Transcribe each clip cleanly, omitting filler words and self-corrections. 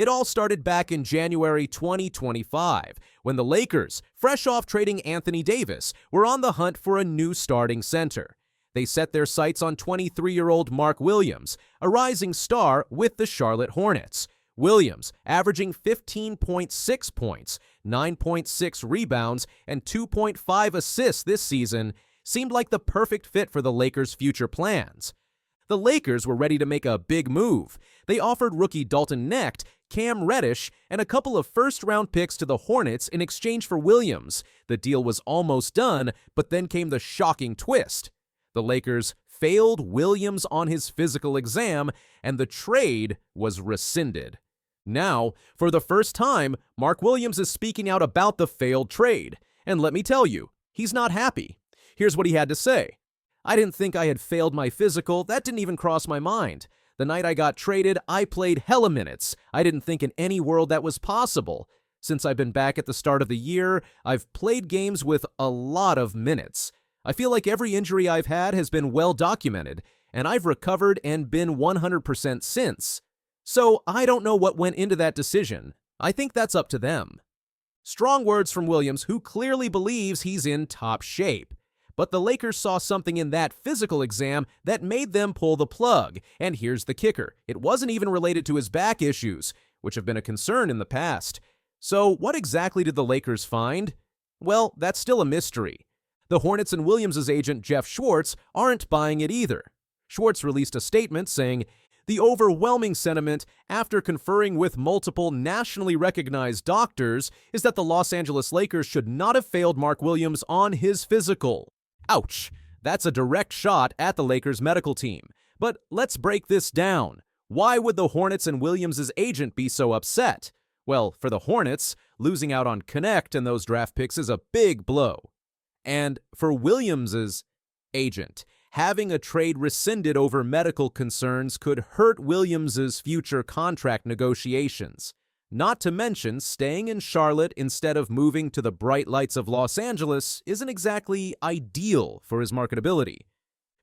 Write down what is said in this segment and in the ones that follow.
It all started back in January 2025, when the Lakers, fresh off trading Anthony Davis, were on the hunt for a new starting center. They set their sights on 23-year-old Mark Williams, a rising star with the Charlotte Hornets. Williams, averaging 15.6 points, 9.6 rebounds, and 2.5 assists this season, seemed like the perfect fit for the Lakers' future plans. The Lakers were ready to make a big move. They offered rookie Dalton Knecht, Cam Reddish, and a couple of first-round picks to the Hornets in exchange for Williams. The deal was almost done, but then came the shocking twist. The Lakers failed Williams on his physical exam, and the trade was rescinded. Now, for the first time, Mark Williams is speaking out about the failed trade. And let me tell you, he's not happy. Here's what he had to say. "I didn't think I had failed my physical. That didn't even cross my mind. The night I got traded, I played hella minutes. I didn't think in any world that was possible. Since I've been back at the start of the year, I've played games with a lot of minutes. I feel like every injury I've had has been well documented, and I've recovered and been 100% since. So I don't know what went into that decision. I think that's up to them." Strong words from Williams, who clearly believes he's in top shape. But the Lakers saw something in that physical exam that made them pull the plug. And here's the kicker. It wasn't even related to his back issues, which have been a concern in the past. So what exactly did the Lakers find? Well, that's still a mystery. The Hornets and Williams' agent, Jeff Schwartz, aren't buying it either. Schwartz released a statement saying, "The overwhelming sentiment after conferring with multiple nationally recognized doctors is that the Los Angeles Lakers should not have failed Mark Williams on his physical." Ouch! That's a direct shot at the Lakers medical team. But let's break this down. Why would the Hornets and Williams' agent be so upset? Well, for the Hornets, losing out on Knecht and those draft picks is a big blow. And for Williams' agent, having a trade rescinded over medical concerns could hurt Williams' future contract negotiations. Not to mention, staying in Charlotte instead of moving to the bright lights of Los Angeles isn't exactly ideal for his marketability.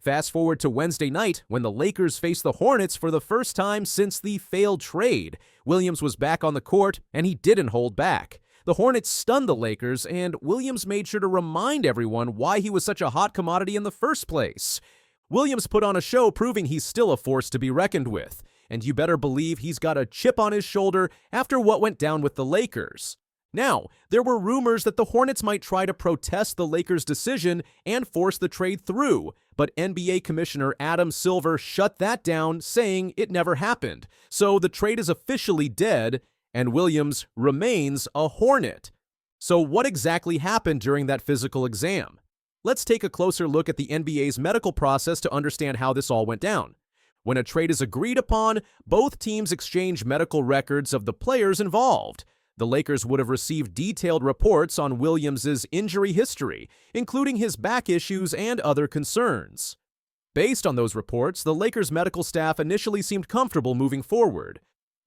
Fast forward to Wednesday night, when the Lakers faced the Hornets for the first time since the failed trade. Williams was back on the court, and he didn't hold back. The Hornets stunned the Lakers, and Williams made sure to remind everyone why he was such a hot commodity in the first place. Williams put on a show proving he's still a force to be reckoned with, and you better believe he's got a chip on his shoulder after what went down with the Lakers. Now, there were rumors that the Hornets might try to protest the Lakers' decision and force the trade through, but NBA Commissioner Adam Silver shut that down, saying it never happened. So the trade is officially dead, and Williams remains a Hornet. So what exactly happened during that physical exam? Let's take a closer look at the NBA's medical process to understand how this all went down. When a trade is agreed upon, both teams exchange medical records of the players involved. The Lakers would have received detailed reports on Williams' injury history, including his back issues and other concerns. Based on those reports, the Lakers' medical staff initially seemed comfortable moving forward.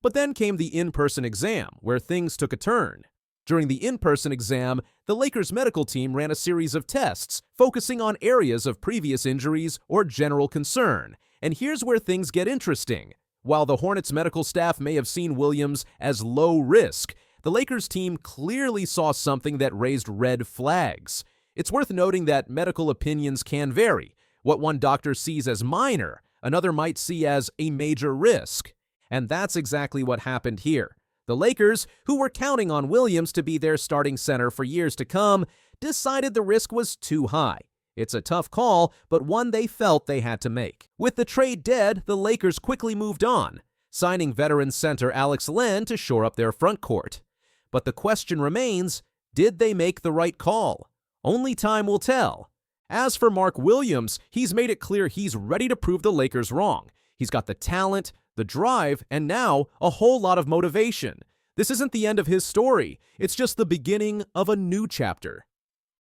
But then came the in-person exam, where things took a turn. During the in-person exam, the Lakers' medical team ran a series of tests, focusing on areas of previous injuries or general concern. And here's where things get interesting. While the Hornets' medical staff may have seen Williams as low risk, the Lakers team clearly saw something that raised red flags. It's worth noting that medical opinions can vary. What one doctor sees as minor, another might see as a major risk. And that's exactly what happened here. The Lakers, who were counting on Williams to be their starting center for years to come, decided the risk was too high. It's a tough call, but one they felt they had to make. With the trade dead, the Lakers quickly moved on, signing veteran center Alex Len to shore up their front court. But the question remains, did they make the right call? Only time will tell. As for Mark Williams, he's made it clear he's ready to prove the Lakers wrong. He's got the talent, the drive, and now a whole lot of motivation. This isn't the end of his story. It's just the beginning of a new chapter.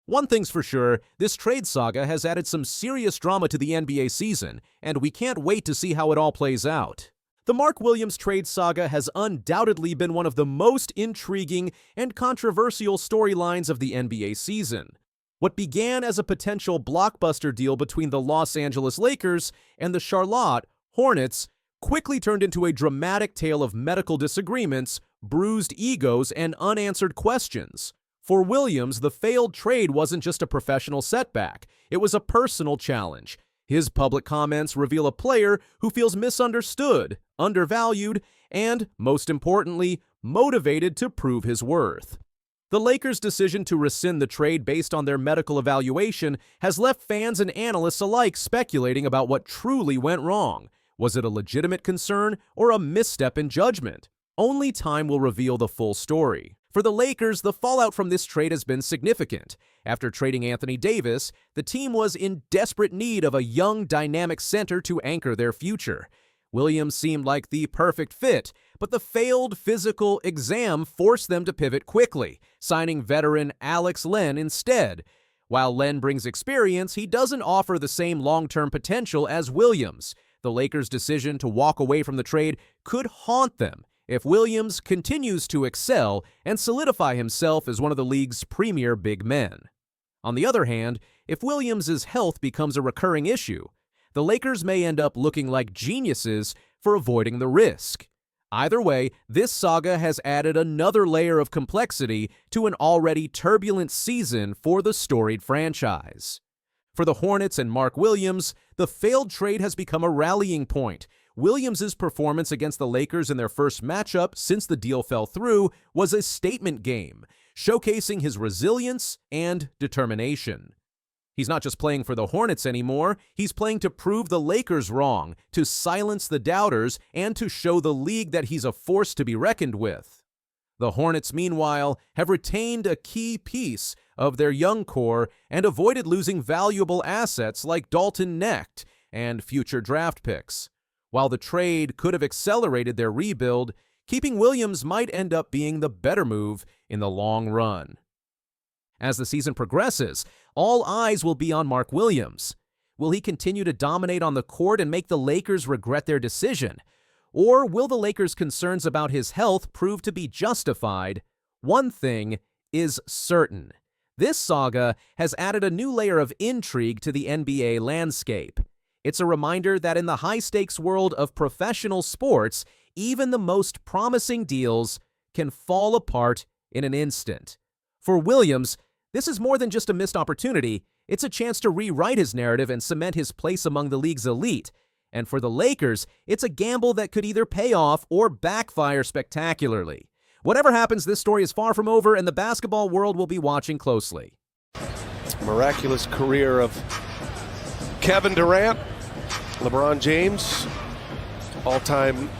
One thing's for sure, this trade saga has added some serious drama to the NBA season, and we can't wait to see how it all plays out. The Mark Williams trade saga has undoubtedly been one of the most intriguing and controversial storylines of the NBA season. What began as a potential blockbuster deal between the Los Angeles Lakers and the Charlotte Hornets quickly turned into a dramatic tale of medical disagreements, bruised egos, and unanswered questions. For Williams, the failed trade wasn't just a professional setback, it was a personal challenge. His public comments reveal a player who feels misunderstood, undervalued, and, most importantly, motivated to prove his worth. The Lakers' decision to rescind the trade based on their medical evaluation has left fans and analysts alike speculating about what truly went wrong. Was it a legitimate concern or a misstep in judgment? Only time will reveal the full story. For the Lakers, the fallout from this trade has been significant. After trading Anthony Davis, the team was in desperate need of a young, dynamic center to anchor their future. Williams seemed like the perfect fit, but the failed physical exam forced them to pivot quickly, signing veteran Alex Len instead. While Len brings experience, he doesn't offer the same long-term potential as Williams. The Lakers' decision to walk away from the trade could haunt them if Williams continues to excel and solidify himself as one of the league's premier big men. On the other hand, if Williams' health becomes a recurring issue, the Lakers may end up looking like geniuses for avoiding the risk. Either way, this saga has added another layer of complexity to an already turbulent season for the storied franchise. For the Hornets and Mark Williams, the failed trade has become a rallying point. Williams' performance against the Lakers in their first matchup since the deal fell through was a statement game, showcasing his resilience and determination. He's not just playing for the Hornets anymore, he's playing to prove the Lakers wrong, to silence the doubters, and to show the league that he's a force to be reckoned with. The Hornets, meanwhile, have retained a key piece of their young core and avoided losing valuable assets like Dalton Knecht and future draft picks. While the trade could have accelerated their rebuild, keeping Williams might end up being the better move in the long run. As the season progresses, all eyes will be on Mark Williams. Will he continue to dominate on the court and make the Lakers regret their decision? Or will the Lakers' concerns about his health prove to be justified? One thing is certain. This saga has added a new layer of intrigue to the NBA landscape. It's a reminder that in the high-stakes world of professional sports, even the most promising deals can fall apart in an instant. For Williams, this is more than just a missed opportunity. It's a chance to rewrite his narrative and cement his place among the league's elite. And for the Lakers, it's a gamble that could either pay off or backfire spectacularly. Whatever happens, this story is far from over, and the basketball world will be watching closely. Miraculous career of Kevin Durant, LeBron James, all-time.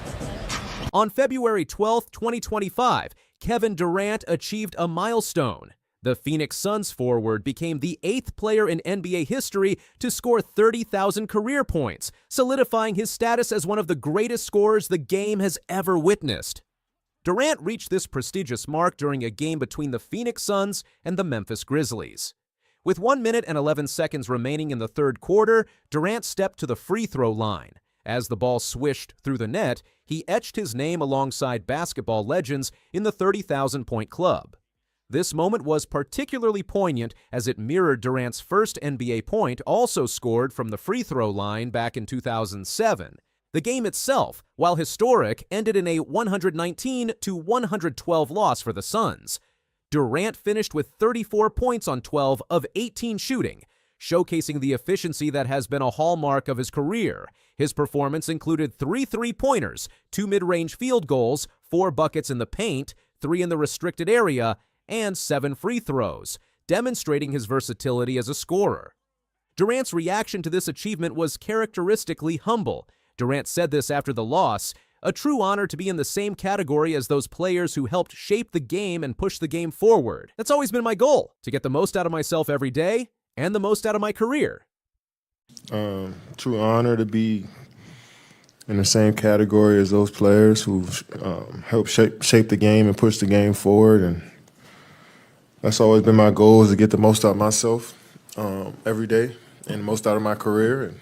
On February 12, 2025, Kevin Durant achieved a milestone. The Phoenix Suns forward became the 8th player in NBA history to score 30,000 career points, solidifying his status as one of the greatest scorers the game has ever witnessed. Durant reached this prestigious mark during a game between the Phoenix Suns and the Memphis Grizzlies. With 1 minute and 11 seconds remaining in the third quarter, Durant stepped to the free throw line. As the ball swished through the net, he etched his name alongside basketball legends in the 30,000-point club. This moment was particularly poignant as it mirrored Durant's first NBA point, also scored from the free throw line back in 2007. The game itself, while historic, ended in a 119-112 loss for the Suns. Durant finished with 34 points on 12 of 18 shooting, showcasing the efficiency that has been a hallmark of his career. His performance included 3 three-pointers, 2 mid-range field goals, 4 buckets in the paint, 3 in the restricted area, and 7 free throws, demonstrating his versatility as a scorer. Durant's reaction to this achievement was characteristically humble. Durant said this after the loss, "A true honor to be in the same category as those players who helped shape the game and push the game forward. That's always been my goal, to get the most out of myself every day and the most out of my career." True honor to be in the same category as those players who helped shape the game and push the game forward. And that's always been my goal, is to get the most out of myself every day and the most out of my career.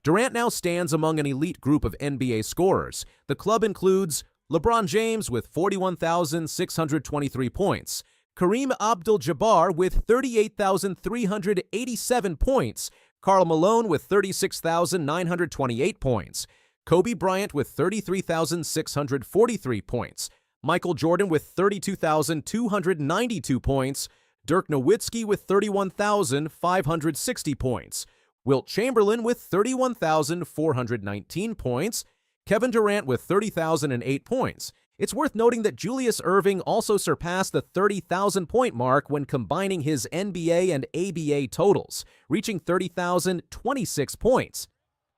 Durant now stands among an elite group of NBA scorers. The club includes LeBron James with 41,623 points, Kareem Abdul-Jabbar with 38,387 points, Karl Malone with 36,928 points, Kobe Bryant with 33,643 points, Michael Jordan with 32,292 points, Dirk Nowitzki with 31,560 points, Wilt Chamberlain with 31,419 points, Kevin Durant with 30,008 points. It's worth noting that Julius Erving also surpassed the 30,000-point mark when combining his NBA and ABA totals, reaching 30,026 points.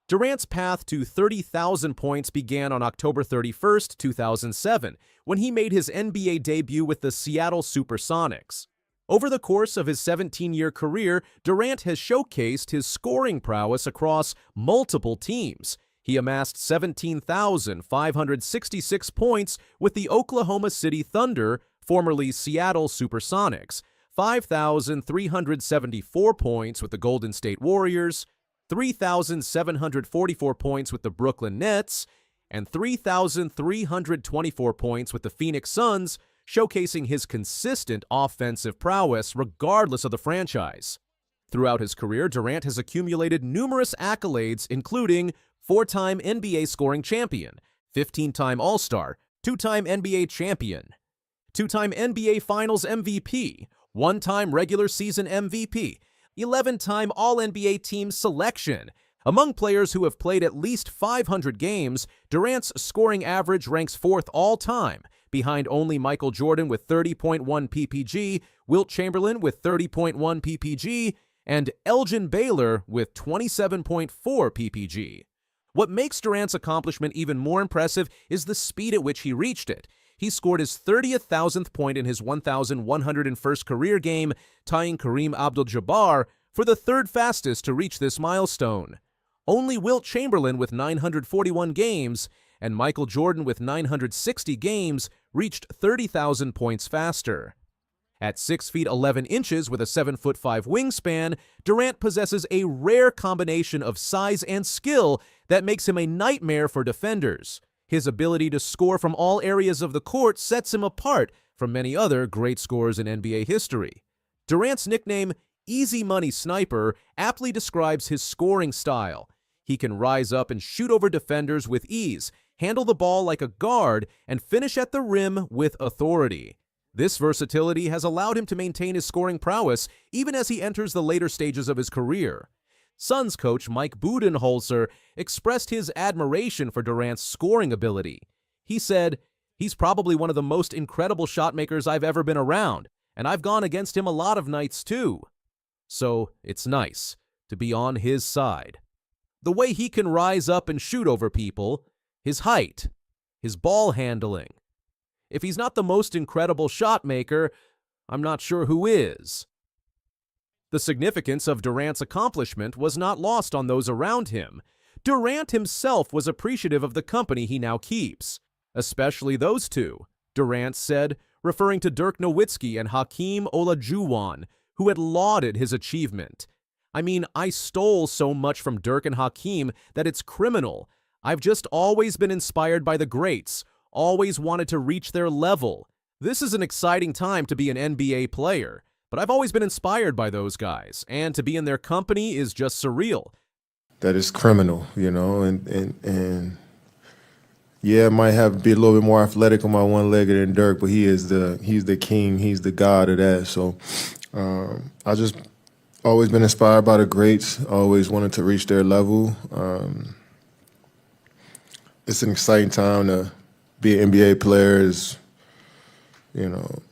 Durant's path to 30,000 points began on October 31, 2007, when he made his NBA debut with the Seattle Supersonics. Over the course of his 17-year career, Durant has showcased his scoring prowess across multiple teams. He amassed 17,566 points with the Oklahoma City Thunder, formerly Seattle Supersonics, 5,374 points with the Golden State Warriors, 3,744 points with the Brooklyn Nets, and 3,324 points with the Phoenix Suns, showcasing his consistent offensive prowess regardless of the franchise. Throughout his career, Durant has accumulated numerous accolades, including 4-time NBA scoring champion, 15-time All-Star, 2-time NBA champion, 2-time NBA Finals MVP, 1-time regular season MVP, 11-time All-NBA team selection. Among players who have played at least 500 games, Durant's scoring average ranks 4th all-time, behind only Michael Jordan with 30.1 ppg, Wilt Chamberlain with 30.1 ppg, and Elgin Baylor with 27.4 ppg. What makes Durant's accomplishment even more impressive is the speed at which he reached it. He scored his 30,000th point in his 1,101st career game, tying Kareem Abdul-Jabbar for the 3rd fastest to reach this milestone. Only Wilt Chamberlain with 941 games and Michael Jordan with 960 games reached 30,000 points faster. At 6 feet 11 inches with a 7'5" wingspan, Durant possesses a rare combination of size and skill that makes him a nightmare for defenders. His ability to score from all areas of the court sets him apart from many other great scorers in NBA history. Durant's nickname, Easy Money Sniper, aptly describes his scoring style. He can rise up and shoot over defenders with ease, handle the ball like a guard, and finish at the rim with authority. This versatility has allowed him to maintain his scoring prowess even as he enters the later stages of his career. Suns coach Mike Budenholzer expressed his admiration for Durant's scoring ability. He said, "He's probably one of the most incredible shot makers I've ever been around, and I've gone against him a lot of nights too. So it's nice to be on his side." The way he can rise up and shoot over people, his height, his ball handling. If he's not the most incredible shot maker, I'm not sure who is. The significance of Durant's accomplishment was not lost on those around him. Durant himself was appreciative of the company he now keeps, especially those two, Durant said, referring to Dirk Nowitzki and Hakeem Olajuwon, who had lauded his achievement. "I mean, I stole so much from Dirk and Hakeem that it's criminal. I've just always been inspired by the greats, always wanted to reach their level. This is an exciting time to be an NBA player, but I've always been inspired by those guys, and to be in their company is just surreal." That is criminal, you know, and yeah, I might have to be a little bit more athletic on my one-legger than Dirk, but he's the king, he's the god of that. So I just always been inspired by the greats, always wanted to reach their level. It's an exciting time to be an NBA player, is, you know,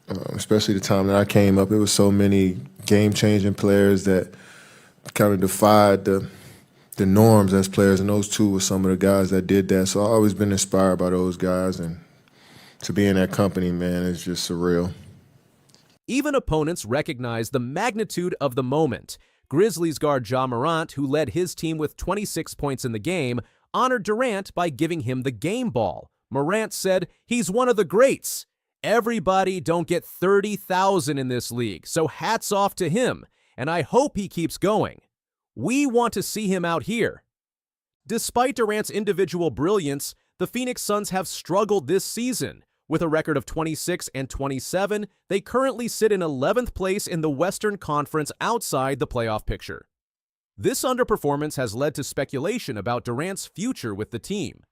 especially the time that I came up. It was so many game-changing players that kind of defied the norms as players, and those two were some of the guys that did that. So I've always been inspired by those guys, and to be in that company, man, is just surreal. Even opponents recognized the magnitude of the moment. Grizzlies guard Ja Morant, who led his team with 26 points in the game, honored Durant by giving him the game ball. Morant said, "He's one of the greats. Everybody don't get 30,000 in this league, so hats off to him, and I hope he keeps going. We want to see him out here." Despite Durant's individual brilliance, the Phoenix Suns have struggled this season. With a record of 26-27, they currently sit in 11th place in the Western Conference outside the playoff picture. This underperformance has led to speculation about Durant's future with the team.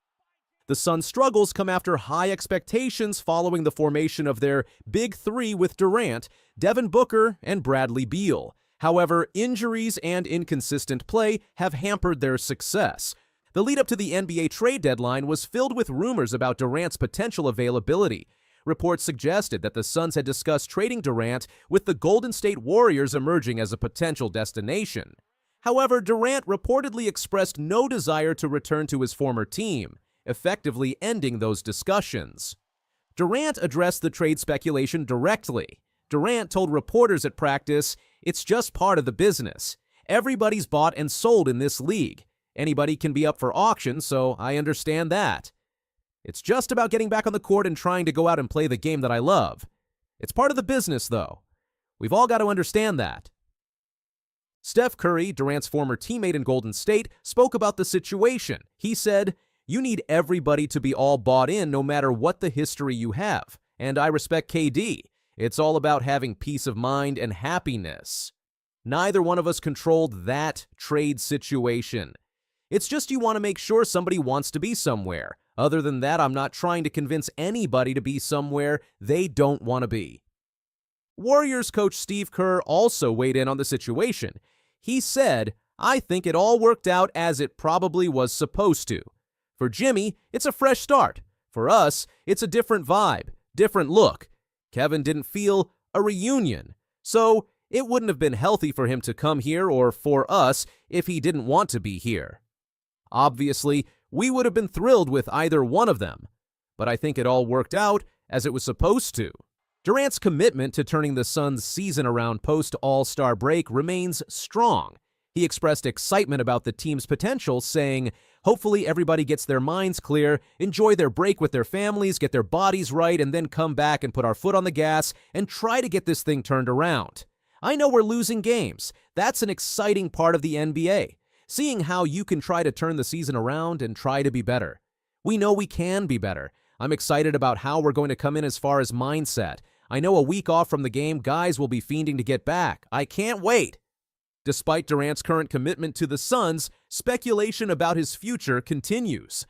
The Suns' struggles come after high expectations following the formation of their Big Three with Durant, Devin Booker, and Bradley Beal. However, injuries and inconsistent play have hampered their success. The lead-up to the NBA trade deadline was filled with rumors about Durant's potential availability. Reports suggested that the Suns had discussed trading Durant, with the Golden State Warriors emerging as a potential destination. However, Durant reportedly expressed no desire to return to his former team, effectively ending those discussions. Durant addressed the trade speculation directly. Durant told reporters at practice, "It's just part of the business. Everybody's bought and sold in this league. Anybody can be up for auction, so I understand that. It's just about getting back on the court and trying to go out and play the game that I love. It's part of the business, though. We've all got to understand that." Steph Curry, Durant's former teammate in Golden State, spoke about the situation. He said, "You need everybody to be all bought in no matter what the history you have. And I respect KD. It's all about having peace of mind and happiness. Neither one of us controlled that trade situation. It's just you want to make sure somebody wants to be somewhere. Other than that, I'm not trying to convince anybody to be somewhere they don't want to be." Warriors coach Steve Kerr also weighed in on the situation. He said, "I think it all worked out as it probably was supposed to. For Jimmy, it's a fresh start. For us, it's a different vibe, different look. Kevin didn't feel a reunion. So it wouldn't have been healthy for him to come here or for us if he didn't want to be here. Obviously, we would have been thrilled with either one of them, but I think it all worked out as it was supposed to." Durant's commitment to turning the Suns' season around post-All-Star break remains strong. He expressed excitement about the team's potential, saying, "Hopefully everybody gets their minds clear, enjoy their break with their families, get their bodies right, and then come back and put our foot on the gas and try to get this thing turned around. I know we're losing games. That's an exciting part of the NBA. Seeing how you can try to turn the season around and try to be better. We know we can be better. I'm excited about how we're going to come in as far as mindset. I know a week off from the game, guys will be fiending to get back. I can't wait." Despite Durant's current commitment to the Suns, speculation about his future continues.